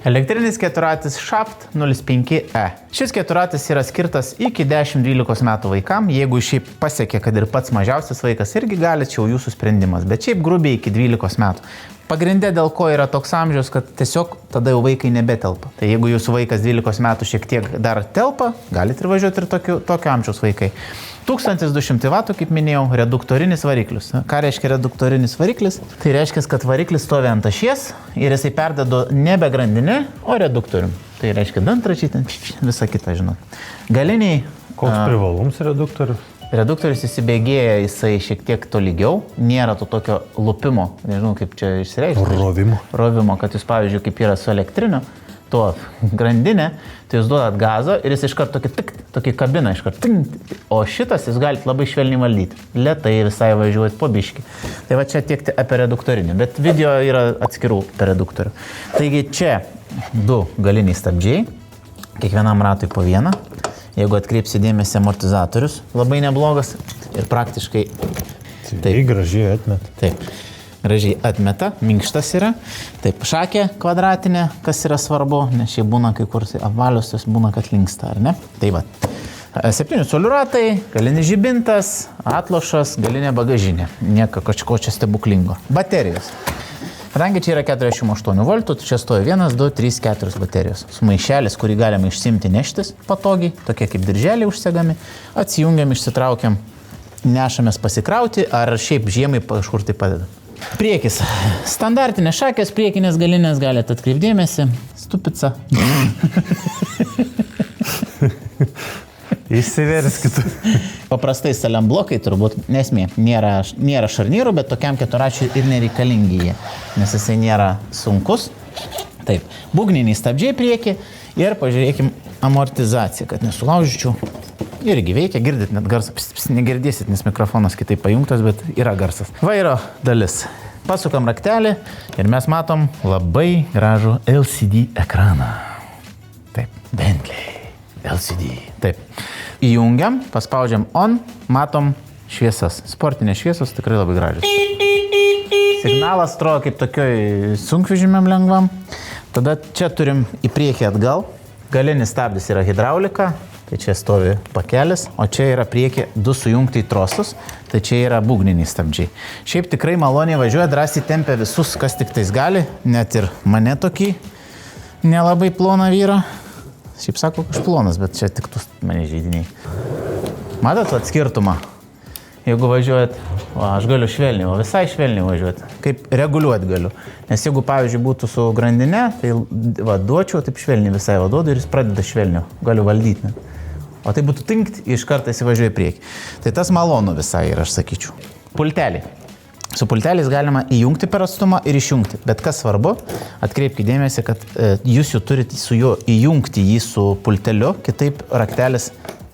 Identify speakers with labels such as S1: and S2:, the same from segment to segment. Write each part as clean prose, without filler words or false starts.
S1: Elektrinis keturatis Shaft 05E. Šis keturatis yra skirtas iki 10-12 metų vaikam. Jeigu šiaip pasiekė, kad ir pats mažiausias vaikas irgi gali, čia jau jūsų sprendimas. Bet šiaip grubiai iki 12 metų. Pagrindė dėl ko yra toks amžius, kad tiesiog tada jau vaikai nebetelpa. Tai jeigu jūsų vaikas 12 metų šiek tiek dar telpa, galite ir važiuoti ir tokio amžiaus vaikai. 1200 W, kaip minėjau, reduktorinis variklis. Ką reiškia reduktorinis variklis? Tai reiškia, kad variklis stovi ant ašies ir jisai perdado nebe grandinė, o reduktorium. Tai reiškia dantračytį, visą kitą, žinot. Galiniai...
S2: Koks privalums reduktorių?
S1: Reduktorius įsibėgėja, jisai šiek tiek tolygiau, nėra to tokio lupimo, nežinau kaip čia išsireiškia. Rovimo, kad jūs, pavyzdžiui, kaip yra su elektriniu, to grandinė, tai jūs duodat gazo ir jis iškart tokį kabiną iškart, o šitas jūs galite labai švelniai valdyti, lėtai visai važiuoti po biškį. Tai va čia tiek apie reduktorinį, bet video yra atskirų per reduktorių. Taigi čia 2 galiniai stabdžiai, kiekvienam ratui po vieną. Jeigu atkreipsi dėmesį, amortizatorius labai neblogas ir praktiškai...
S2: Taip, gražiai atmeta.
S1: Taip, gražiai atmeta, minkštas yra. Taip, šakė kvadratinė, kas yra svarbu, nes šiai būna kai kur apvalios, jos būna, kad linksta, ar ne? Tai va, 7 colių ratai, galinis žibintas, atlošas, galinė bagažinė. Nieko kažko čia stebuklingo. Baterijos. Kadangi čia yra 48 voltų, čia stoja 1, 2, 3, 4 baterijos. Sumaišelis, kurį galima išsimti neštis patogiai, tokie kaip dirželiai užsegami, atsijungiam, išsitraukiam, nešamės pasikrauti, ar šiaip žiemai kažkur tai padeda. Priekis. Standartinės šakės, priekinės galinės galite atkreipdėmėsi. Stupica.
S2: Išsiverskit.
S1: Paprastai saliamblokai turbūt nesmė. Nėra šarnyrų, bet tokiam keturačiui ir nereikalingi jie, nes jisai nėra sunkus. Taip, būgniniai stabdžiai prieki ir pažiūrėkim amortizaciją, kad nesulaužyčiau. Irgi veikia, girdit net garsą, negirdėsit, nes mikrofonas kitaip pajungtas, bet yra garsas. Vairo dalis. Pasukam raktelį ir mes matom labai gražų LCD ekraną. Taip, Bentley. LCD. Taip. Įjungiam, paspaudžiam on, matom šviesas. Sportinės šviesos tikrai labai gražios. Signalas atrodo kaip tokioj sunkvežimiam lengvam. Tada čia turim į priekį atgal. Galinis stabdis yra hidraulika, tai čia stovi pakelis, o čia yra priekį 2 sujungti į trosus, tai čia yra būgniniai stabdžiai. Šiaip tikrai maloniai važiuoja, drąsiai tempia visus, kas tik tais gali, net ir mane tokį nelabai ploną vyrą. Šiaip sako, aš plonas, bet čia tik tu mane žaidiniai. Matot atskirtumą? Jeigu važiuojat, aš galiu švelniai, o visai švelniai važiuoti. Kaip reguliuoti galiu. Nes jeigu, pavyzdžiui, būtų su grandine, tai duočiau taip švelniai visai vaduodu ir jis pradeda švelniau. Galiu valdyti. O tai būtų tinkt, iš karto įsivažiuoja į priekį. Tai tas malonu visai ir aš sakyčiau. Pulteliai. Su pulteliais galima įjungti per atstumą ir išjungti. Bet kas svarbu, atkreipkite dėmesį, kad jūs jau turite su juo įjungti jį su pulteliu, kitaip raktelis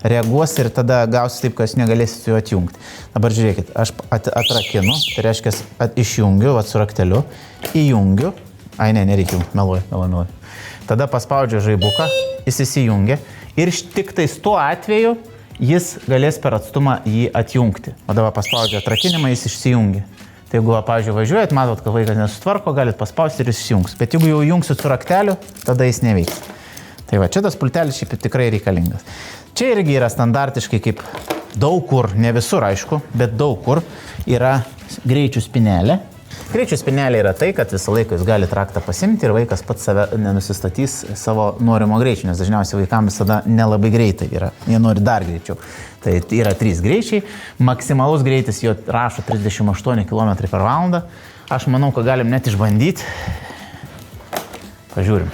S1: reaguos ir tada gausi taip, kad jūs negalėsite jo atjungti. Dabar žiūrėkit, aš atrakinu, tai reiškia, išjungiu su rakteliu, įjungiu, nereikia jungti, meluoju. Tada paspaudžiu žaibuką, jis įsijungia ir tik tais tuo atveju jis galės per atstumą jį atjungti. O dabar paspaudžiu atrakinimą, jis išsijungia. Tai jeigu, pavyzdžiui, važiuojat, matot, kad vaikas nesutvarko, galit paspausti ir jis įsijungs. Bet jeigu jau jungsit su rakteliu, tada jis neveiks. Tai va, čia tas pultelis šiaip tikrai reikalingas. Čia irgi yra standartiškai kaip daug kur, ne visur aišku, bet daug kur yra greičių spynelė. Greičių spynelė yra tai, kad visą laiką jūs galite raktą pasimti ir vaikas pats save nenusistatys savo norimo greičio, nes dažniausiai vaikams visada nelabai greitai yra, jie nori dar greičiau. Tai yra 3 greičiai, maksimalus greitis jo rašo 38 km/h. Aš manau, kad galim net išbandyti. Pažiūrim.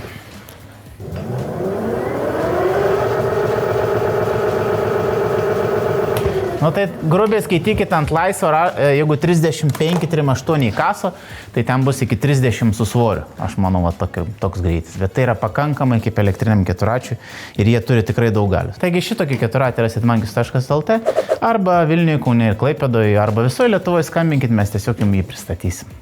S1: Nu tai grubiai skaitykit ant laisvo, jeigu 35-38 kaso, tai ten bus iki 30 su svoriu. Aš manau, toks greitis. Bet tai yra pakankamai kaip elektriniam keturačiui ir jie turi tikrai daug galios. Taigi šitokį keturatį rasit mankis.lt arba Vilniuje, Kaune ir Klaipėdoje, arba visoje Lietuvoje skambinkit, mes tiesiog jums jį pristatysim.